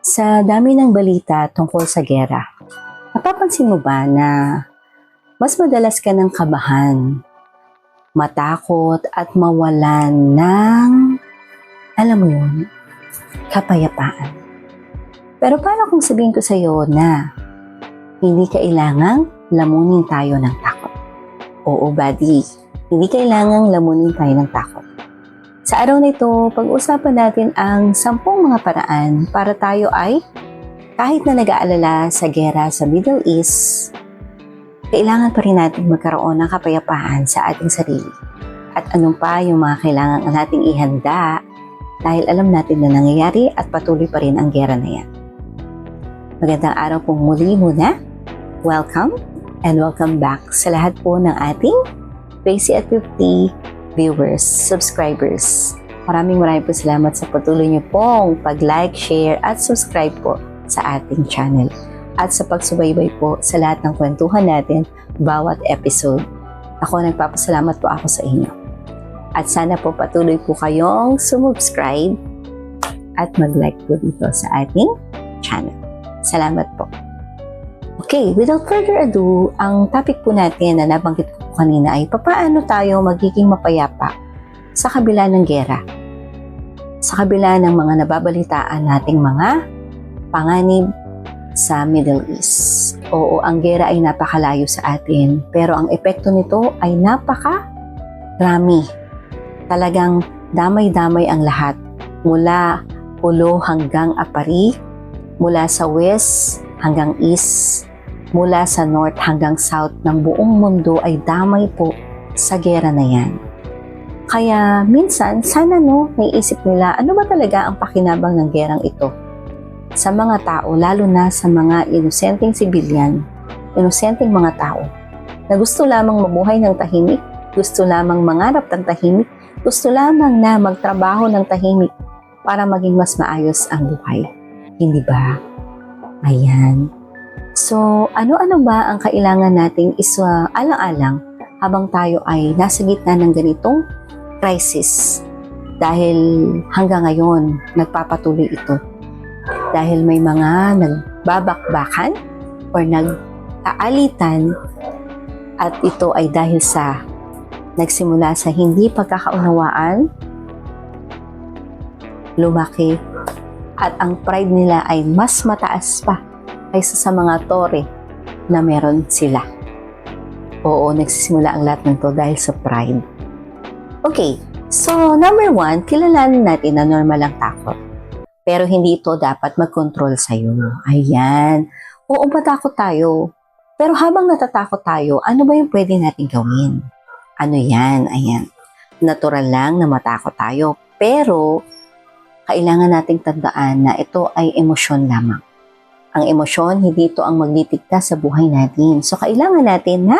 Sa dami ng balita tungkol sa giyera, napapansin mo ba na mas madalas ka ng kabahan, matakot at mawalan ng, alam mo yun, kapayapaan? Pero paano kung sabihin ko sa iyo na hindi kailangang lamunin tayo ng takot? Oo, buddy, hindi kailangang lamunin tayo ng takot. Sa araw na ito, pag-uusapan natin ang 10 mga paraan para tayo ay, kahit na nag-aalala sa giyera sa Middle East, kailangan pa rin natin magkaroon ng kapayapaan sa ating sarili. At anong pa yung mga kailangan nating ihanda dahil alam natin na nangyayari at patuloy pa rin ang giyera na yan. Magandang araw pong muli muna. Welcome and welcome back sa lahat po ng ating Tracy at 50 viewers, subscribers. Maraming po salamat sa patuloy niyo pong pag-like, share at subscribe po sa ating channel. At sa pagsubaybay po sa lahat ng kwentuhan natin bawat episode. Ako nagpapasalamat po ako sa inyo. At sana po patuloy po kayong sumubscribe at mag-like po dito sa ating channel. Salamat po. Okay, without further ado, ang topic po natin na nabanggit ko kanina ay papaano tayo magiging mapayapa sa kabila ng giyera, sa kabila ng mga nababalitaan nating mga panganib sa Middle East. Oo, ang giyera ay napakalayo sa atin, pero ang epekto nito ay napakarami. Talagang damay-damay ang lahat, mula ulo hanggang apari, mula sa west hanggang east, mula sa north hanggang south ng buong mundo ay damay po sa giyera na yan. Kaya minsan, sana naiisip nila ano ba talaga ang pakinabang ng giyerang ito sa mga tao, lalo na sa mga inosenteng sibilyan, inosenteng mga tao na gusto lamang mabuhay ng tahimik, gusto lamang mangarap ng tahimik, gusto lamang na magtrabaho ng tahimik para maging mas maayos ang buhay. Hindi ba? Ayan. So, ano-ano ba ang kailangan nating alang-alang habang tayo ay nasa gitna ng ganitong crisis? Dahil hanggang ngayon, nagpapatuloy ito. Dahil may mga nagbabakbakan or nag-aalitan at ito ay dahil sa nagsimula sa hindi pagkakaunawaan, lumaki, at ang pride nila ay mas mataas pa kaysa sa mga tore na meron sila. Oo, nagsisimula ang lahat ng to dahil sa pride. Okay, so number 1, kilalanin natin na normal ang takot. Pero hindi ito dapat mag-control sa'yo. Ayan. Oo, matakot tayo. Pero habang natatakot tayo, ano ba yung pwede natin gawin? Ano yan? Ayan. Natural lang na matakot tayo. Pero, kailangan nating tandaan na ito ay emosyon lamang. Ang emosyon, hindi ito ang magdidikta sa buhay natin. So, kailangan natin na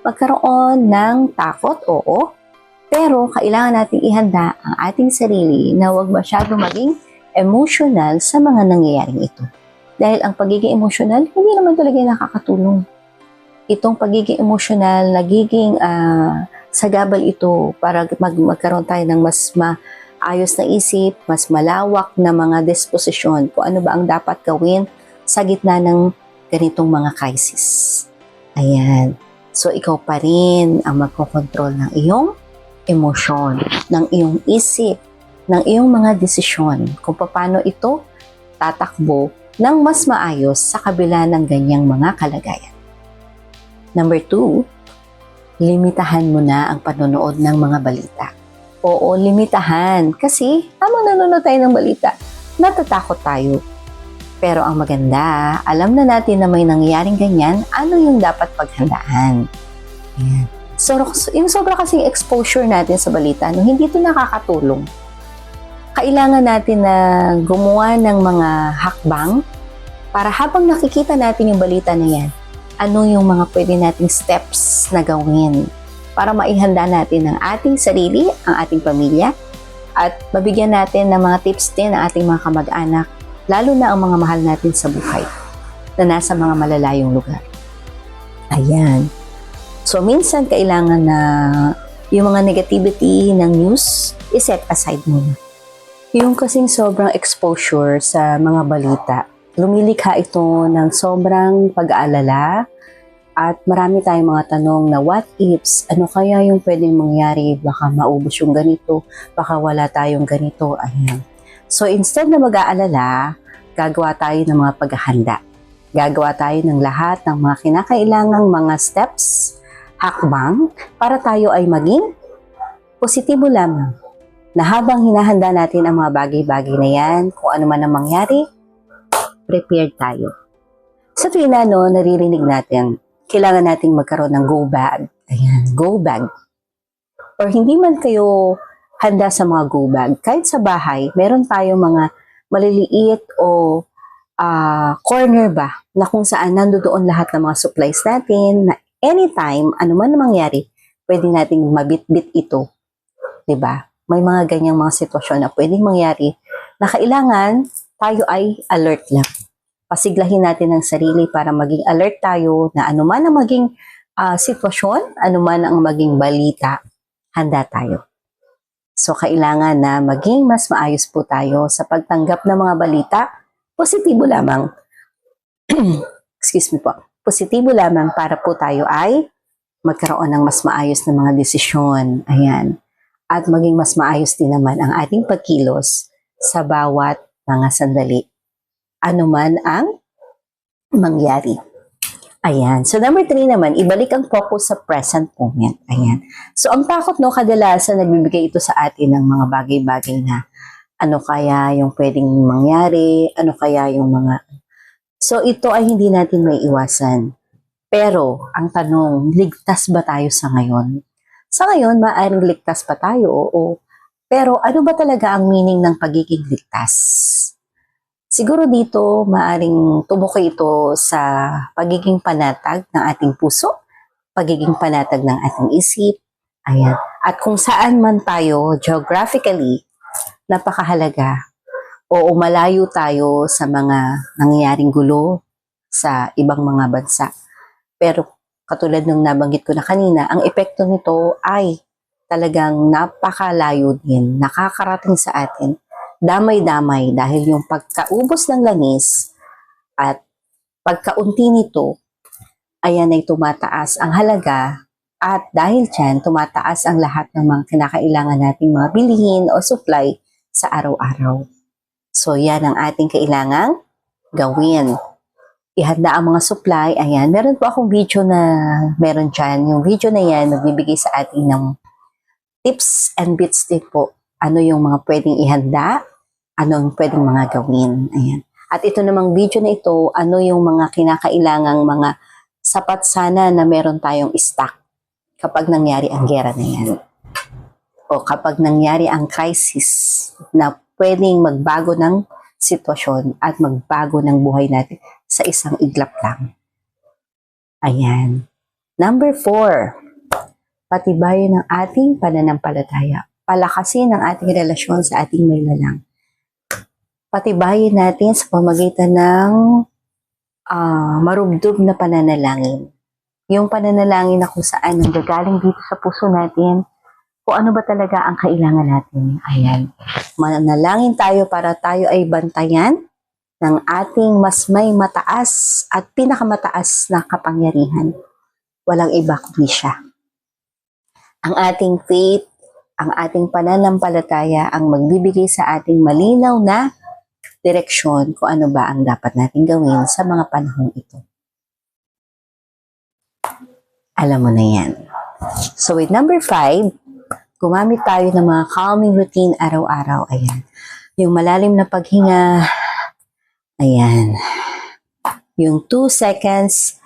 magkaroon ng takot, oo. Pero, kailangan natin ihanda ang ating sarili na huwag masyado maging emotional sa mga nangyayaring ito. Dahil ang pagiging emotional, hindi naman talaga nakakatulong. Itong pagiging emotional, nagiging sagabal ito para magkaroon tayo ng mas maayos na isip, mas malawak na mga disposisyon kung ano ba ang dapat gawin sa gitna ng ganitong mga crisis. Ayan. So, ikaw pa rin ang magkokontrol ng iyong emosyon, ng iyong isip, ng iyong mga desisyon kung paano ito tatakbo ng mas maayos sa kabila ng ganyang mga kalagayan. Number 2, limitahan mo na ang panonood ng mga balita. Oo, limitahan. Kasi, habang nanonood tayo ng balita, natatakot tayo. Pero ang maganda, alam na natin na may nangyayaring ganyan, ano yung dapat paghandaan. Ayan. So, yung sobra kasing exposure natin sa balita, hindi ito nakakatulong. Kailangan natin na gumawa ng mga hakbang para habang nakikita natin yung balita na yan, ano yung mga pwede nating steps na gawin para maihanda natin ang ating sarili, ang ating pamilya, at mabigyan natin ng mga tips din ang ating mga kamag-anak, lalo na ang mga mahal natin sa buhay na nasa mga malalayong lugar. Ayan. So, minsan kailangan na yung mga negativity ng news, i-set aside muna. Yung kasing sobrang exposure sa mga balita, lumilikha ito ng sobrang pag-aalala at marami tayong mga tanong na what ifs, ano kaya yung pwedeng mangyari, baka maubos yung ganito, baka wala tayong ganito, ayan. So instead na mag-aalala, gagawa tayo ng mga paghahanda. Gagawa tayo ng lahat ng mga kinakailangang mga steps, hakbang, para tayo ay maging positibo lamang. Na habang hinahanda natin ang mga bagay-bagay na yan, kung ano man ang mangyari, prepared tayo. Sa tuwing na naririnig natin, kailangan nating magkaroon ng go bag. Ayan, go bag. Or hindi man kayo handa sa mga go bag, kahit sa bahay, meron tayong mga maliliit o corner ba, na kung saan nandoon lahat ng mga supplies natin, na anytime, ano man mangyari, pwede nating mabit-bit ito. 'Di ba? May mga ganyang mga sitwasyon na pwedeng mangyari na kailangan tayo ay alert lang. Pasiglahin natin ang sarili para maging alert tayo na anuman ang maging sitwasyon, anuman ang maging balita, handa tayo. So, kailangan na maging mas maayos po tayo sa pagtanggap ng mga balita. Positibo lamang. Excuse me po. Positibo lamang para po tayo ay magkaroon ng mas maayos na mga desisyon. Ayan. At maging mas maayos din naman ang ating pagkilos sa bawat mga sandali. Ano man ang mangyari. Ayan. So, number 3 naman, ibalik ang focus sa present moment. Ayan. So, ang takot, kadalasan nagbibigay ito sa atin ng mga bagay-bagay na ano kaya yung pwedeng mangyari, ano kaya yung mga... So, ito ay hindi natin may iwasan. Pero, ang tanong, ligtas ba tayo sa ngayon? Sa ngayon, maaaring ligtas pa tayo, oo. Pero ano ba talaga ang meaning ng pagiging ligtas? Siguro dito, maaaring tumukoy ito sa pagiging panatag ng ating puso, pagiging panatag ng ating isip, ayan. At kung saan man tayo, geographically, napakahalaga. O malayo tayo sa mga nangyayaring gulo sa ibang mga bansa. Pero katulad ng nabanggit ko na kanina, ang epekto nito ay talagang napakalayo din, nakakarating sa atin, damay-damay dahil yung pagkaubos ng langis at pagkaunti nito, ayan ay tumataas ang halaga at dahil dyan, tumataas ang lahat ng mga kinakailangan nating mga bilihin o supply sa araw-araw. So yan ang ating kailangang gawin. Ihanda ang mga supply. Ayan, meron po akong video na meron dyan. Yung video na yan, nagbibigay sa atin ng tips and bits din po. Ano yung mga pwedeng ihanda, ano yung pwedeng mga gawin. Ayan. At ito namang video na ito, ano yung mga kinakailangang mga sapat sana na meron tayong stock kapag nangyari ang gera na yan. O kapag nangyari ang crisis na pwedeng magbago ng sitwasyon at magbago ng buhay natin sa isang iglap lang. Ayan. Number 4, patibayin ang ating pananampalataya. Palakasin ang ating relasyon sa ating may lalang. Patibayin natin sa pamagitan ng marubdob na pananalangin. Yung pananalangin na kung saan nanggagaling dito sa puso natin, kung ano ba talaga ang kailangan natin. Ayan. Manalangin tayo para tayo ay bantayan ng ating mas may mataas at pinakamataas na kapangyarihan. Walang iba kundi siya. Ang ating faith, ang ating pananampalataya ang magbibigay sa ating malinaw na direksyon kung ano ba ang dapat natin gawin sa mga panahong ito. Alam mo na yan. So with number 5, gumamit tayo ng mga calming routine araw-araw. Ayan. Yung malalim na paghinga. Ayan. Yung 2 seconds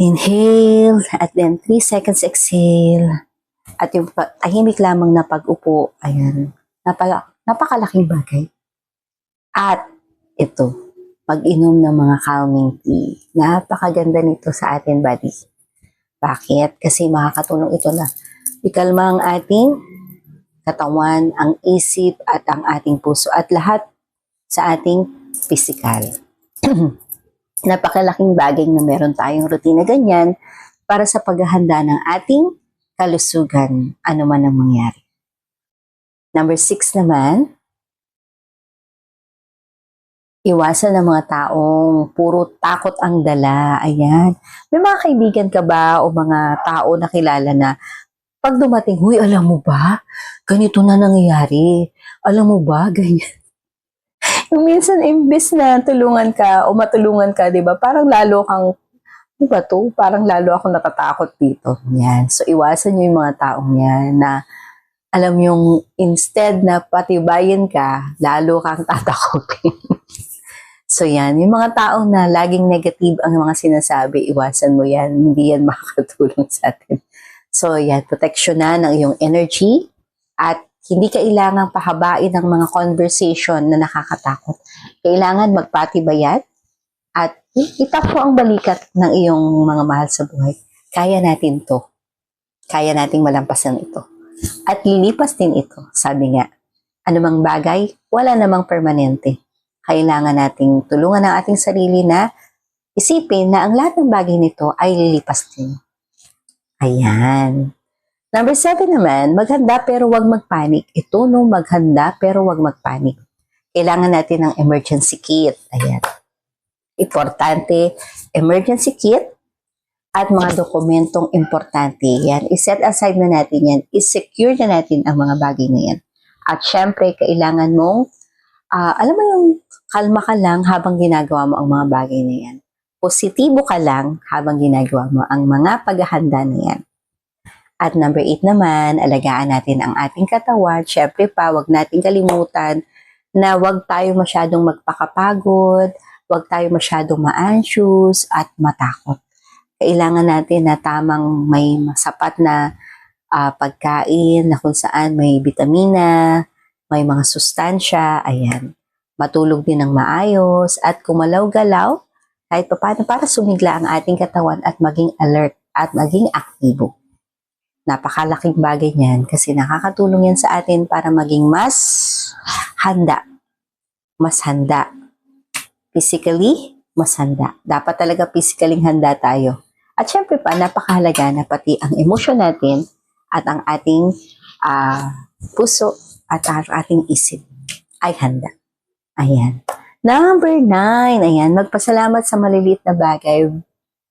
inhale at then 3 seconds exhale. At yung tahimik lamang na pag-upo. Ayan. Napakalaking bagay. At ito, pag-inom ng mga calming tea. Napakaganda nito sa atin, buddy. Bakit? Kasi makakatulong ito na ikalma ang ating katawan, ang isip, at ang ating puso, at lahat sa ating physical. Napakalaking bagay na meron tayong routine na ganyan para sa paghahanda ng ating kalusugan, ano man ang mangyari. Number 6 naman, Iwasan ng mga taong puro takot ang dala. Ayan. May mga kaibigan ka ba o mga tao na kilala na pag dumating, huy, alam mo ba? Ganito na nangyayari. Alam mo ba? Ganyan. Yung minsan, imbes na tulungan ka o matulungan ka, di ba? Parang lalo kang, di ba to? Parang lalo akong natatakot dito. Yan. So, iwasan nyo yung mga taong yan na alam yung instead na patibayin ka, lalo kang tatakotin. So yan, yung mga taong na laging negative ang mga sinasabi, iwasan mo yan. Hindi yan makakatulong sa atin. So yan, proteksyonan ng iyong energy at hindi kailangang pahabain ng mga conversation na nakakatakot. Kailangan magpatibayat at itakbo ang balikat ng iyong mga mahal sa buhay. Kaya natin to. Kaya nating malampasan ito. At lilipas din ito, sabi nga. Anumang bagay, wala namang permanente. Kailangan nating tulungan ang ating sarili na isipin na ang lahat ng bagay nito ay lilipas din. Ayan. Number 7 naman, maghanda pero huwag magpanik. Ito no, maghanda pero huwag magpanik. Kailangan natin ng emergency kit. Ayan. Importante, emergency kit at mga dokumentong importante. Yan, iset aside na natin yan. I-secure na natin ang mga bagay na yan. At syempre, kailangan mong alam mo yung kalma ka lang habang ginagawa mo ang mga bagay na yan. Positibo ka lang habang ginagawa mo ang mga paghahanda na yan. At number 8 naman, alagaan natin ang ating katawan. Syempre pa, wag natin kalimutan na wag tayo masyadong magpakapagod, wag tayo masyadong ma-anxious at matakot. Kailangan natin na tamang may sapat na pagkain na kung saan may vitamina, may mga sustansya, ayan. Matulog din ng maayos at kumalaw-galaw kahit paano para sumigla ang ating katawan at maging alert at maging aktibo. Napakalaking bagay niyan kasi nakakatulong yan sa atin para maging mas handa. Mas handa. Physically, mas handa. Dapat talaga physically handa tayo. At syempre pa, napakahalaga na pati ang emosyon natin at ang ating puso at ang ating isip ay handa. Ayan. Number 9, ayan, magpasalamat sa maliliit na bagay.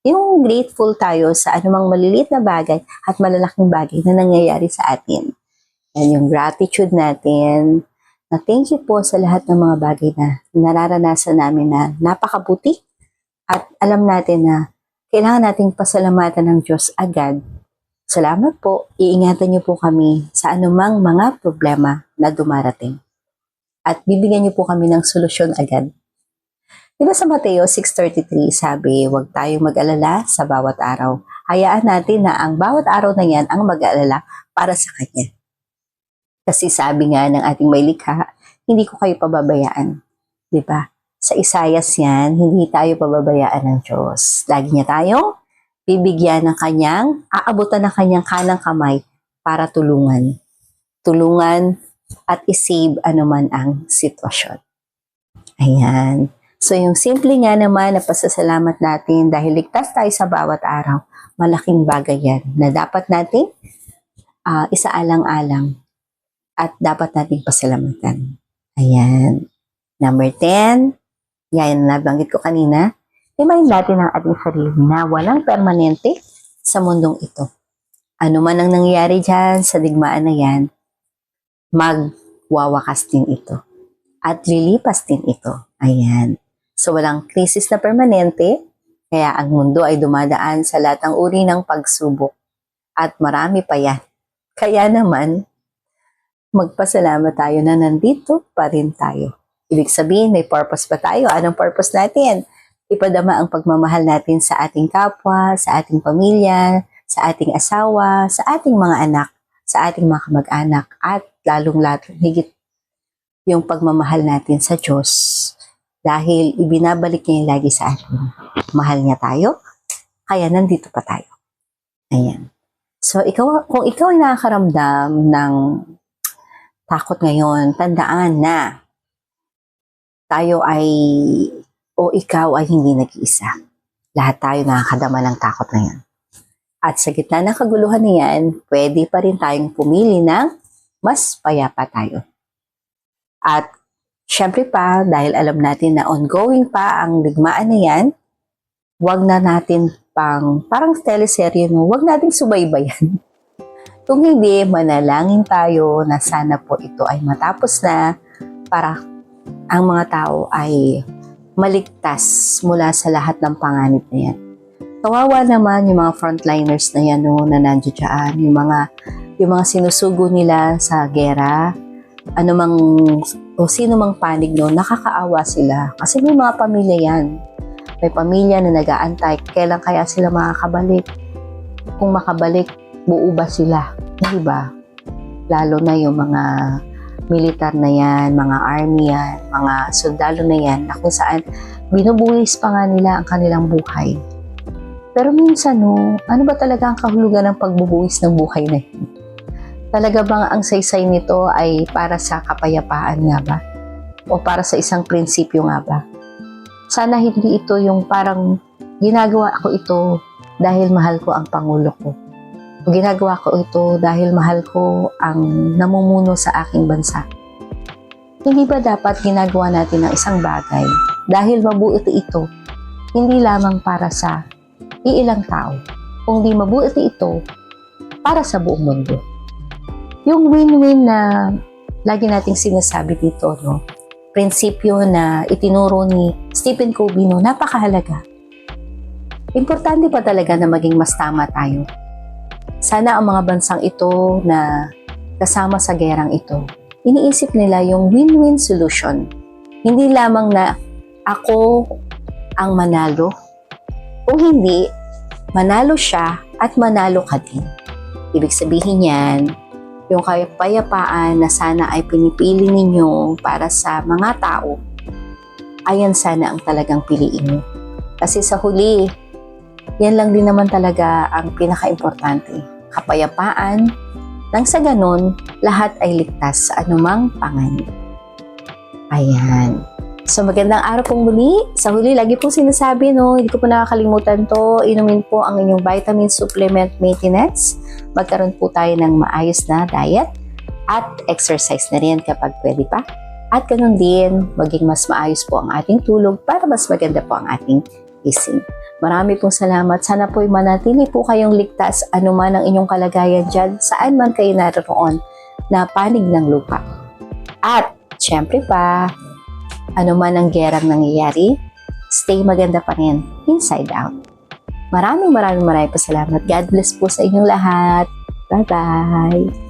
Yung grateful tayo sa anumang maliliit na bagay at malalaking bagay na nangyayari sa atin. Yan yung gratitude natin. Na thank you po sa lahat ng mga bagay na nararanasan namin na napakabuti. At alam natin na kailangan nating pasalamatan ng Diyos agad. Salamat po. Iingatan niyo po kami sa anumang mga problema na dumarating. At bibigyan niyo po kami ng solusyon agad. Diba sa Mateo 6:33 sabi, huwag tayong mag-alala sa bawat araw. Hayaan natin na ang bawat araw na yan ang mag-alala para sa Kanya. Kasi sabi nga ng ating may likha, hindi ko kayo pababayaan. Diba? Sa Isaias yan, hindi tayo pababayaan ng Diyos. Lagi niya tayong bibigyan ng kanyang, aabutan ng kanyang kanang kamay para tulungan. Tulungan at isave anuman ang sitwasyon. Ayan. So yung simple nga naman na pasasalamat natin dahil ligtas tayo sa bawat araw, malaking bagay yan na dapat natin isaalang-alang at dapat nating pasalamatan. Ayan. Number 10, yan nabanggit ko kanina, remind natin ang ating sarili na walang permanente sa mundong ito. Ano man ang nangyayari dyan sa digmaan na yan, magwawakas din ito. At lilipas din ito. Ayan. So walang krisis na permanente, kaya ang mundo ay dumadaan sa lahat ng uri ng pagsubok. At marami pa yan. Kaya naman, magpasalamat tayo na nandito pa rin tayo. Ibig sabihin, may purpose pa tayo. Anong purpose natin? Ipadama ang pagmamahal natin sa ating kapwa, sa ating pamilya, sa ating asawa, sa ating mga anak, sa ating mga kamag-anak, at lalong-lalo higit yung pagmamahal natin sa Diyos. Dahil ibinabalik niya yung lagi sa atin. Mahal niya tayo, kaya nandito pa tayo. Ayan. So, kung ikaw ay nakakaramdam ng takot ngayon, tandaan na tayo ay o ikaw ay hindi nag-iisa. Lahat tayo nakakadama ng takot na yan. At sa gitna ng kaguluhan na yan, pwede pa rin tayong pumili ng mas payapa tayo. At Siyempre pa, dahil alam natin na ongoing pa ang digmaan na yan, wag na natin parang teleserye, no? Wag nating subaybayan. Kung hindi, manalangin tayo na sana po ito ay matapos na para ang mga tao ay maligtas mula sa lahat ng panganib na yan. Kawawa naman yung mga frontliners na yan, no, na nandiyo dyan, yung mga sinusugo nila sa gera, sino mang panig, no, nakakaawa sila. Kasi may mga pamilya yan. May pamilya na nag-aantay, kailan kaya sila makakabalik? Kung makabalik, buo ba sila? Hindi ba? Lalo na yung mga militar na yan, mga army yan, mga sundalo na yan, na kung saan binubuhis pa nga nila ang kanilang buhay. Pero minsan, no, ano ba talaga ang kahulugan ng pagbubuhis ng buhay na yun? Talaga bang ang saysay nito ay para sa kapayapaan nga ba? O para sa isang prinsipyo nga ba? Sana hindi ito yung parang ginagawa ko ito dahil mahal ko ang Pangulo ko. O ginagawa ko ito dahil mahal ko ang namumuno sa aking bansa. Hindi ba dapat ginagawa natin ang isang bagay dahil mabuti ito, hindi lamang para sa iilang tao, kundi mabuti ito para sa buong mundo. Yung win-win na lagi nating sinasabi dito, no? Prinsipyo na itinuro ni Stephen Covey, no? Napakahalaga. Importante pa talaga na maging mas tama tayo. Sana ang mga bansang ito na kasama sa gerang ito, iniisip nila yung win-win solution. Hindi lamang na ako ang manalo, o hindi, manalo siya at manalo ka din. Ibig sabihin yan, yung kapayapaan na sana ay pinipili ninyo para sa mga tao, ayan sana ang talagang piliin nyo. Kasi sa huli, yan lang din naman talaga ang pinaka-importante. Kapayapaan, nang sa ganon, lahat ay ligtas sa anumang panganib. Ayan. So magandang araw pong muli. Sa huli, lagi pong sinasabi, no, hindi ko po nakakalimutan to, inumin po ang inyong vitamin supplement maintenance. Magkaroon po tayo ng maayos na diet at exercise na rin kapag pwede pa. At ganun din, maging mas maayos po ang ating tulog para mas maganda po ang ating gising. Marami pong salamat. Sana po'y manatili po kayong ligtas anuman ang inyong kalagayan dyan, saan man kayo naroon na panig ng lupa. At syempre pa, anuman ang gerang nangyayari, stay maganda pa rin, inside out. Maraming po salamat. God bless po sa inyong lahat. Bye-bye!